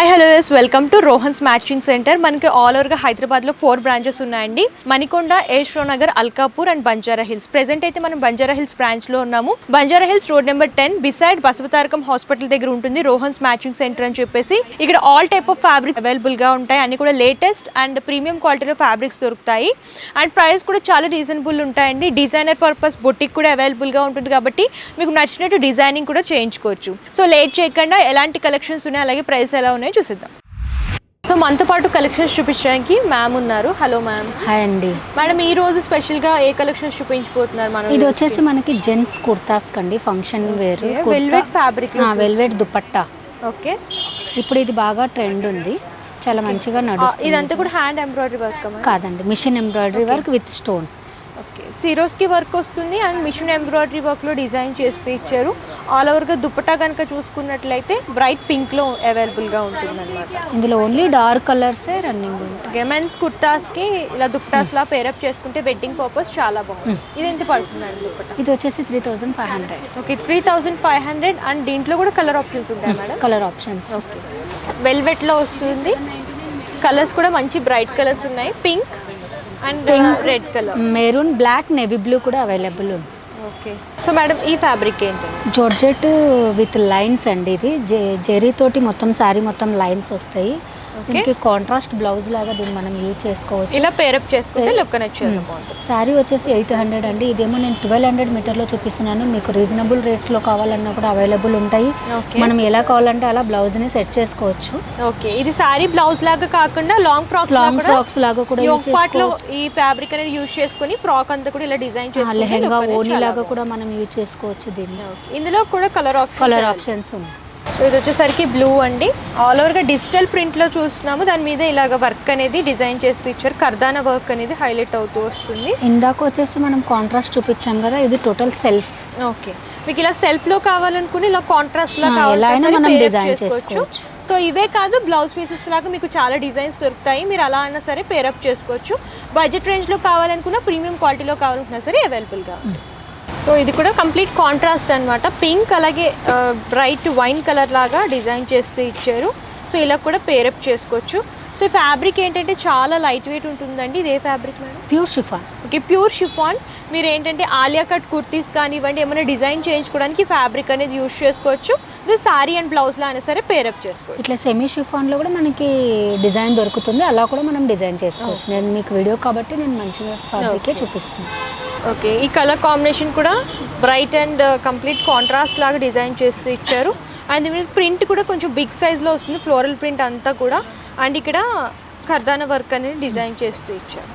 Hi hello yes welcome to Rohan's matching centre. మనకి all ఓవర్గా హైదరాబాద్లో 4 బ్రాంచెస్ ఉన్నాయండి. Manikonda, Yashwant Nagar, Alkapur and Banjara Hills. Present అయితే మనం బంజారా హిల్స్ బ్రాంచ్లో ఉన్నాము. Banjara Hills road number 10 beside Basavatarakam hospital దగ్గర ఉంటుంది రోహన్స్ మ్యాచింగ్ సెంటర్ అని చెప్పేసి. ఇక్కడ ఆల్ టైప్ ఆఫ్ ఫ్యాబ్రిక్స్ అవైలబుల్గా ఉంటాయి. అన్ని కూడా లేటెస్ట్ అండ్ ప్రీమియం క్వాలిటీలో ఫ్యాబ్రిక్స్ దొరుకుతాయి. అండ్ ప్రైస్ కూడా చాలా రీజనబుల్ ఉంటాయండి. డిజైనర్ పర్పస్ బొటిక్ కూడా అవైలబుల్గా ఉంటుంది కాబట్టి మీకు నచ్చినట్టు డిజైనింగ్ కూడా చేయించుకోవచ్చు. సో లేట్ చేయకుండా ఎలాంటి కలెక్షన్స్ ఉన్నాయి, అలాగే ప్రైస్ ఎలా ఉన్నాయో చూసిద్దాం. సో మనతో పాటు కలెక్షన్స్ చూపించడానికి మ్యామ్ ఉన్నారు. Hello ma'am. హాయ్ అండి. మేడం ఈ రోజు స్పెషల్గా ఏ కలెక్షన్స్ చూపించబోతున్నారు? మనం ఇది వచ్చేసి మనకి జెంట్స్ కుర్తాస్ కండి, function wear velvet fabric, velvet dupatta. Okay, ఇప్పుడు ఇది బాగా ట్రెండ్ ఉంది, చాలా మంచిగా నడుస్తుంది. ఇదంతా కూడా హ్యాండ్ ఎంబ్రాయిడరీ వర్క్ కాదండి, machine embroidery work with stone. Okay, Swarovski work వస్తుంది అండ్ మిషన్ ఎంబ్రాయిడరీ వర్క్లో డిజైన్ చేస్తూ ఇచ్చారు. ఆల్ ఓవర్గా దుపట్టా కనుక చూసుకున్నట్లయితే బ్రైట్ పింక్లో అవైలబుల్గా ఉంటుంది అనమాట. ఇందులో ఓన్లీ డార్క్ కలర్సే రన్నింగ్ ఉంటాయి. మెన్స్ కుర్తాస్కి ఇలా దుపట్టాస్లా పేరప్ చేసుకుంటే వెడ్డింగ్ పర్పస్ చాలా బాగుంది. ఇది ఎంత పడుతుందండి దుపట్టా? ఇది వచ్చేసి 3500. ఓకే, 3500. అండ్ దీంట్లో కూడా కలర్ ఆప్షన్స్ ఉంటాయి మేడం? Colour options. ఓకే, వెల్వెట్లో వస్తుంది. కలర్స్ కూడా మంచి బ్రైట్ కలర్స్ ఉన్నాయి. Pink and red colour, maroon, black, navy blue కూడా అవైలబుల్ ఉంది. ఓకే, సో మేడం ఈ ఫ్యాబ్రిక్ ఏంటి? జార్జెట్ విత్ లైన్స్ అండి. ఇది జెరీ తోటి మొత్తం శారీ మొత్తం లైన్స్ వస్తాయి. దీనికి కాంట్రాస్ట్ బ్లౌజ్ లాగా దీన్ని మనం యూజ్ చేసుకోవచ్చు. ఇలా పేరప్ చేసుకుంటే లుక్ నచ్చేది. శారీ వచ్చేసి 800 అండి. ఇదేమో నేను 1200 మీటర్లో చూపిస్తున్నాను. మీకు రీజనబుల్ రేట్స్లో కావాలన్నా కూడా అవైలబుల్ ఉంటాయి. మనం ఎలా కావాలంటే అలా బ్లౌజ్ని సెట్ చేసుకోవచ్చు. ఓకే, ఇది శారీ బ్లౌజ్ లాగా కాకుండా లాంగ్ ఫ్రాక్స్ లాగా కూడా ఈ ఫ్యాబ్రిక్ అనేది యూజ్ చేసుకొని ఫ్రాక్ అంతా కూడా ఇలా డిజైన్ చేసి లెహంగా, ఓనీ లాగా కూడా మనం యూజ్ చేసుకోవచ్చు దీన్ని. ఇందులో కూడా కలర్ ఆప్షన్స్ ఉన్నాయి. సో ఇది వచ్చేసరికి బ్లూ అండి. ఆల్ ఓవర్గా డిజిటల్ ప్రింట్లో చూస్తున్నాము. దాని మీద ఇలాగ వర్క్ అనేది డిజైన్ చేస్తూ ఇచ్చారు. కర్దానా వర్క్ అనేది హైలైట్ అవుతూ వస్తుంది. ఇందాక వచ్చేసి మనం కాంట్రాస్ట్ చూపించాం కదా, ఇది టోటల్ సెల్ఫ్. ఓకే, మీకు ఇలా సెల్ఫ్లో కావాలనుకుని ఇలా కాంట్రాస్ట్ లా చేసుకోవచ్చు. సో ఇవే కాదు, బ్లౌజ్ పీసెస్ లాగా మీకు చాలా డిజైన్స్ దొరుకుతాయి. మీరు అలా అయినా సరే పేరప్ చేసుకోవచ్చు. బడ్జెట్ రేంజ్లో కావాలనుకున్నా, ప్రీమియం క్వాలిటీలో కావాలనుకున్నా సరే అవైలబుల్గా ఉంది. సో ఇది కూడా కంప్లీట్ కాంట్రాస్ట్ అనమాట. పింక్ అలాగే బ్రైట్ వైన్ కలర్ లాగా డిజైన్ చేస్తూ ఇచ్చారు. సో ఇలా కూడా పేరప్ చేసుకోవచ్చు. సో ఈ ఫ్యాబ్రిక్ ఏంటంటే చాలా లైట్ వెయిట్ ఉంటుందండి. ఇదే fabric madam? Pure chiffon. Okay, pure chiffon. మీరు ఏంటంటే ఆలియా కట్ కుర్తీస్ కానివ్వండి, ఏమైనా డిజైన్ చేయించుకోవడానికి ఫ్యాబ్రిక్ అనేది యూజ్ చేసుకోవచ్చు. ఇది సారీ అండ్ బ్లౌజ్లో అయినా సరే పేరప్ చేసుకోవచ్చు. ఇట్లా సెమీ షిఫాన్లో కూడా మనకి డిజైన్ దొరుకుతుంది, అలా కూడా మనం డిజైన్ చేసుకోవచ్చు. నేను మీకు వీడియో కాబట్టి నేను మంచిగా ఫ్యాబ్రికే చూపిస్తున్నాను. ఓకే, ఈ కలర్ కాంబినేషన్ కూడా బ్రైట్ అండ్ కంప్లీట్ కాంట్రాస్ట్ లాగా డిజైన్ చేస్తూ ఇచ్చారు. అండ్ ప్రింట్ కూడా కొంచెం బిగ్ సైజ్లో వస్తుంది, ఫ్లోరల్ ప్రింట్ అంతా కూడా. అండ్ ఇక్కడ కర్దానా వర్క్ అనేది డిజైన్ చేస్తూ ఇచ్చారు.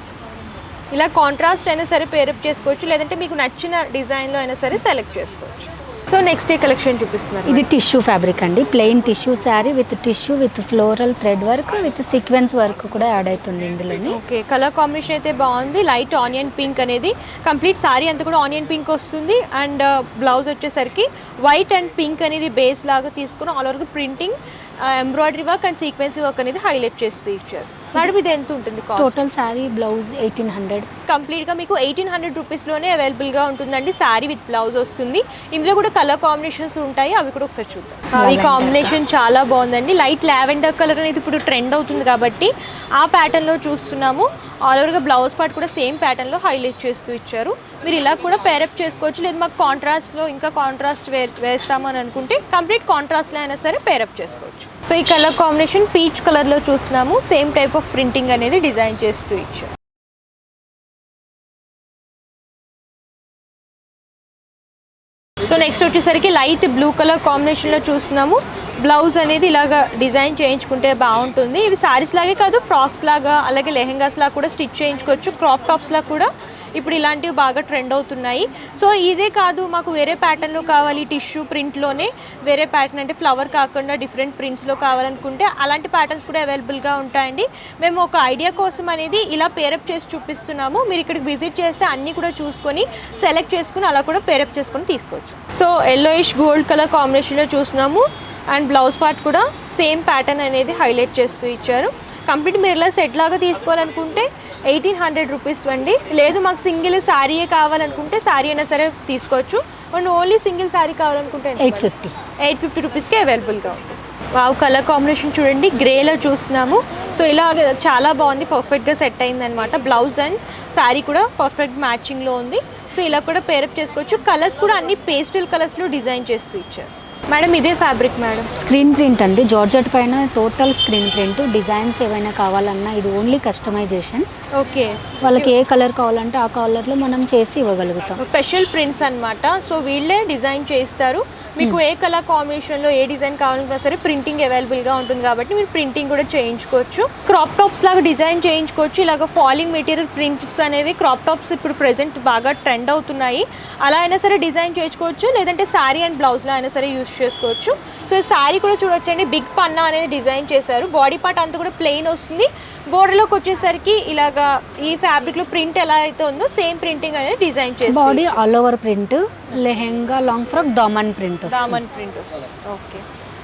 ఇలా కాంట్రాస్ట్ అయినా సరే పేరప్ చేసుకోవచ్చు, లేదంటే మీకు నచ్చిన డిజైన్లో అయినా సరే సెలెక్ట్ చేసుకోవచ్చు. సో నెక్స్ట్ ఏ కలెక్షన్ చూపిస్తున్నారు? ఇది టిష్యూ ఫ్యాబ్రిక్ అండి. Plain tissue sari with tissue with floral thread work with sequence work కూడా యాడ్ అవుతుంది ఇందులోని. ఓకే, కలర్ కాంబినేషన్ అయితే బాగుంది. లైట్ ఆనియన్ పింక్ అనేది కంప్లీట్ శారీ అంతా కూడా ఆనియన్ పింక్ వస్తుంది. అండ్ బ్లౌజ్ వచ్చేసరికి వైట్ అండ్ పింక్ అనేది బేస్ లాగా తీసుకుని all over printing, embroidery work and sequence work అనేది హైలైట్ చేస్తూ ఇచ్చారు. మేడం ఇది ఎంత ఉంటుంది? Total sari blouse 1800. కంప్లీట్గా మీకు 1800 రూపీస్లోనే అవైలబుల్గా ఉంటుందండి. శారీ విత్ బ్లౌజ్ వస్తుంది. ఇందులో కూడా కలర్ కాంబినేషన్స్ ఉంటాయి, అవి కూడా ఒకసారి చూద్దాం. ఈ కాంబినేషన్ చాలా బాగుందండి. లైట్ లావెండర్ కలర్ అనేది ఇప్పుడు ట్రెండ్ అవుతుంది కాబట్టి ఆ ప్యాటర్న్లో చూస్తున్నాము. ఆల్ ఓవర్గా బ్లౌజ్ పార్ట్ కూడా సేమ్ ప్యాటర్న్లో హైలైట్ చేస్తూ ఇచ్చారు. మీరు ఇలా కూడా పేరప్ చేసుకోవచ్చు, లేదు మాకు కాంట్రాస్ట్లో ఇంకా కాంట్రాస్ట్ వేస్తామని అనుకుంటే కంప్లీట్ కాంట్రాస్ట్లో అయినా సరే పేరప్ చేసుకోవచ్చు. సో ఈ కలర్ కాంబినేషన్ పీచ్ కలర్లో చూస్తున్నాము. సేమ్ టైప్ ఆఫ్ ప్రింటింగ్ అనేది డిజైన్ చేస్తూ ఇచ్చారు. సో నెక్స్ట్ వచ్చేసరికి లైట్ బ్లూ కలర్ కాంబినేషన్లో చూస్తున్నాము. బ్లౌజ్ అనేది ఇలాగా డిజైన్ చేయించుకుంటే బాగుంటుంది. ఇవి శారీస్ లాగే కాదు, ఫ్రాక్స్ లాగా అలాగే లెహెంగాస్ లాగా కూడా స్టిచ్ చేయించుకోవచ్చు. క్రాప్ టాప్స్ లాగా కూడా ఇప్పుడు ఇలాంటివి బాగా ట్రెండ్ అవుతున్నాయి. సో ఇదే కాదు, మాకు వేరే ప్యాటర్న్లో కావాలి, టిష్యూ ప్రింట్లోనే వేరే ప్యాటర్న్ అంటే ఫ్లవర్ కాకుండా డిఫరెంట్ ప్రింట్స్లో కావాలనుకుంటే అలాంటి ప్యాటర్న్స్ కూడా అవైలబుల్గా ఉంటాయండి. మేము ఒక ఐడియా కోసం అనేది ఇలా పేరప్ చేసి చూపిస్తున్నాము. మీరు ఇక్కడికి విజిట్ చేస్తే అన్నీ కూడా చూసుకొని సెలెక్ట్ చేసుకుని అలా కూడా పేరప్ చేసుకొని తీసుకోవచ్చు. సో ఎల్లోయిష్ గోల్డ్ కలర్ కాంబినేషన్లో చూస్తున్నాము. అండ్ బ్లౌజ్ పార్ట్ కూడా సేమ్ ప్యాటర్న్ అనేది హైలైట్ చేస్తూ ఇచ్చారు. కంప్లీట్ మీరు ఇలా సెట్ లాగా తీసుకోవాలనుకుంటే 1800 రూపీస్ అండి. లేదు మాకు సింగిల్ శారీయే కావాలనుకుంటే శారీ అయినా సరే తీసుకోవచ్చు. అండ్ ఓన్లీ సింగిల్ శారీ కావాలనుకుంటే 850 రూపీస్కి అవైలబుల్గా ఉంటుంది. వావ్, కలర్ కాంబినేషన్ చూడండి, గ్రేలో చూస్తున్నాము. సో ఇలా చాలా బాగుంది, పర్ఫెక్ట్గా సెట్ అయిందనమాట. బ్లౌజ్ అండ్ శారీ కూడా పర్ఫెక్ట్ మ్యాచింగ్లో ఉంది. సో ఇలా కూడా పేరప్ చేసుకోవచ్చు. కలర్స్ కూడా అన్ని పేస్టల్ కలర్స్లో డిజైన్ చేస్తూ ఇచ్చారు. మేడం ఇదే ఫ్యాబ్రిక్ మేడం? స్క్రీన్ ప్రింట్ అండి, జార్జెట్ పైన టోటల్ స్క్రీన్ ప్రింట్. డిజైన్స్ ఏవైనా కావాలన్నా ఇది ఓన్లీ కస్టమైజేషన్. ఓకే, వాళ్ళకి ఏ కలర్ కావాలంటే ఆ కలర్లో మనం చేసి ఇవ్వగలుగుతాం. స్పెషల్ ప్రింట్స్ అన్నమాట. సో వీళ్ళే డిజైన్ చేస్తారు. మీకు ఏ కలర్ కాంబినేషన్లో ఏ డిజైన్ కావాలన్నా సరే ప్రింటింగ్ అవైలబుల్గా ఉంటుంది కాబట్టి మీరు ప్రింటింగ్ కూడా చేయించుకోవచ్చు. క్రాప్ టాప్స్ లాగా డిజైన్ చేయించుకోవచ్చు. ఇలాగ ఫాలింగ్ మెటీరియల్ ప్రింట్స్ అనేవి క్రాప్ టాప్స్ ఇప్పుడు ప్రెజెంట్ బాగా ట్రెండ్ అవుతున్నాయి. అలా అయినా సరే డిజైన్ చేయించుకోవచ్చు, లేదంటే శారీ అండ్ బ్లౌజ్లో అయినా సరే యూస్ చేసుకోవచ్చు. సో ఈ శారీ కూడా చూడొచ్చండి, బిగ్ పన్నా అనేది డిజైన్ చేశారు. బాడీ పార్ట్ అంతా కూడా ప్లెయిన్ వస్తుంది. బోర్డర్లోకి వచ్చేసరికి ఇలాగా ఈ ఫ్యాబ్రిక్లో ప్రింట్ ఎలా అయితే ఉందో సేమ్ ప్రింటింగ్ అనేది డిజైన్ చేస్తారు. Body all over print, lehenga long frock దామన్ ప్రింట్. దామన్ ప్రింట్ వస్తుంది. ఓకే,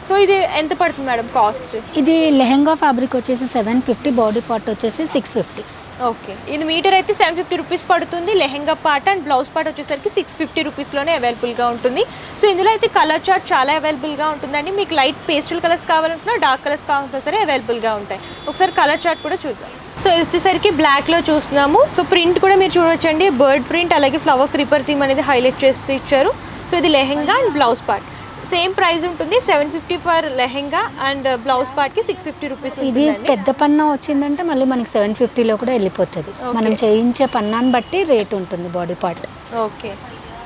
సో ఇది ఎంత పడుతుంది మేడం కాస్ట్? ఇది లెహెంగా ఫ్యాబ్రిక్ వచ్చేసి 750, బాడీ పార్ట్ వచ్చేసి 650. ఓకే, ఇది మీటర్ అయితే 750 రూపీస్ పడుతుంది. Lehenga part and blouse part వచ్చేసరికి 650 రూపీస్లోనే అవైలబుల్గా ఉంటుంది. సో ఇందులో అయితే కలర్ చార్ట్ చాలా అవైలబుల్గా ఉంటుందండి. మీకు లైట్ పేస్టల్ కలర్స్ కావాలంటున్నా, డార్క్ కలర్స్ కావాలంటున్నా సరే అవైలబుల్గా ఉంటాయి. ఒకసారి కలర్ చార్ట్ కూడా చూద్దాం. సో ఇది వచ్చేసరికి బ్లాక్లో చూస్తున్నాము. సో ప్రింట్ కూడా మీరు చూడొచ్చండి, బర్డ్ ప్రింట్ అలాగే ఫ్లవర్ క్రీపర్ థీమ్ అనేది హైలైట్ చేస్తూ ఇచ్చారు. సో ఇది lehenga and blouse part same price ఉంటుంది, 750 for lehenga and blouse part కి 650 రూపీస్. ఇది పెద్ద పన్నా వచ్చిందంటే మళ్ళీ మనకి 750లో కూడా వెళ్ళిపోతుంది. మనం చేయించే పన్నాన్ని బట్టి రేట్ ఉంటుంది బాడీ పార్ట్. ఓకే,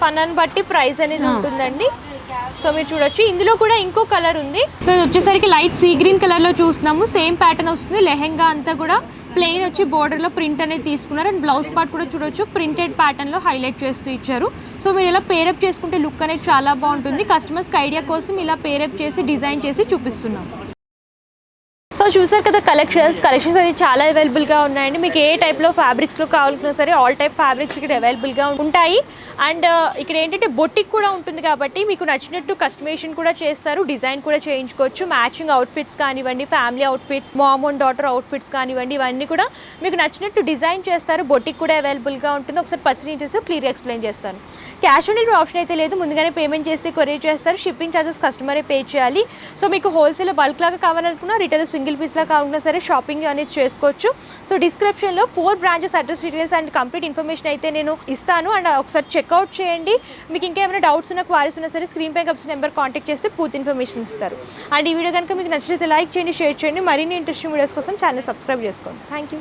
పన్నాన్ని బట్టి ప్రైస్ అనేది ఉంటుందండి. సో మీరు చూడొచ్చు, ఇందులో కూడా ఇంకో కలర్ ఉంది. సో ఇది వచ్చేసరికి లైట్ సీ గ్రీన్ కలర్లో చూస్తున్నాము. సేమ్ ప్యాటర్న్ వస్తుంది. లెహెంగా అంతా కూడా ప్లెయిన్ వచ్చి బోర్డర్లో ప్రింట్ అనేది తీసుకున్నారు. అండ్ బ్లౌజ్ పార్ట్ కూడా చూడొచ్చు, ప్రింటెడ్ ప్యాటర్న్లో హైలైట్ చేస్తూ ఇచ్చారు. సో మీరు ఇలా పేరప్ చేసుకుంటే లుక్ అనేది చాలా బాగుంటుంది. కస్టమర్స్కి ఐడియా కోసం ఇలా పేరప్ చేసి డిజైన్ చేసి చూపిస్తున్నాం. సో చూసారు కదా కలెక్షన్స్ అది చాలా అవైలబుల్గా ఉన్నాయండి. మీకు ఏ టైప్లో ఫ్యాబ్రిక్స్లో కావాలన్నా సరే ఆల్ టైప్ ఫ్యాబ్రిక్స్ ఇక్కడ అవైలబుల్గా ఉంటాయి. అండ్ ఇక్కడ ఏంటంటే బొటిక్ కూడా ఉంటుంది కాబట్టి మీకు నచ్చినట్టు కస్టమైజేషన్ కూడా చేస్తారు, డిజైన్ కూడా చేయించుకోవచ్చు. మ్యాచింగ్ అవుట్ఫిట్స్ కానివ్వండి, family outfits, mom and daughter outfits కానివ్వండి, ఇవన్నీ కూడా మీకు నచ్చినట్టు డిజైన్ చేస్తారు. బొటిక్ కూడా అవైలబుల్గా ఉంటుంది. ఒకసారి పర్సెంటేజెస్ క్లియర్గా ఎక్స్ప్లెయిన్ చేస్తాను. క్యాష్ ఆన్ డెలివరీ ఆప్షన్ అయితే లేదు, ముందుగానే పేమెంట్ చేస్తే కొరియర్ చేస్తారు. షిప్పింగ్ ఛార్జెస్ కస్టమరే పే చేయాలి. సో మీకు హోల్సేల్ బల్క్ లాగా కావాలనుకున్నా, రిటైల్ సింగిల్ పీస్లా కావాలన్నా సరే షాపింగ్ అనేది చేసుకోవచ్చు. సో డిస్క్రిప్షన్లో 4 branches address details and complete information అయితే నేను ఇస్తాను. అండ్ ఒకసారి చెక్అవుట్ చేయండి. మీకు ఇంకేమైనా డౌట్స్ ఉన్నా, క్వారీస్ ఉన్నా సరే స్క్రీన్ పై కప్స్ నెంబర్ కాంటాక్ట్ చేస్తే పూర్తి ఇన్ఫర్మేషన్ ఇస్తారు. అండ్ ఈ వీడియో కనుక మీకు నచ్చితే లైక్ చేయండి, షేర్ చేయండి. మరిన్ని ఇంట్రెస్టింగ్ వీడియోస్ కోసం ఛానల్ సబ్స్క్రైబ్ చేసుకోండి. Thank you.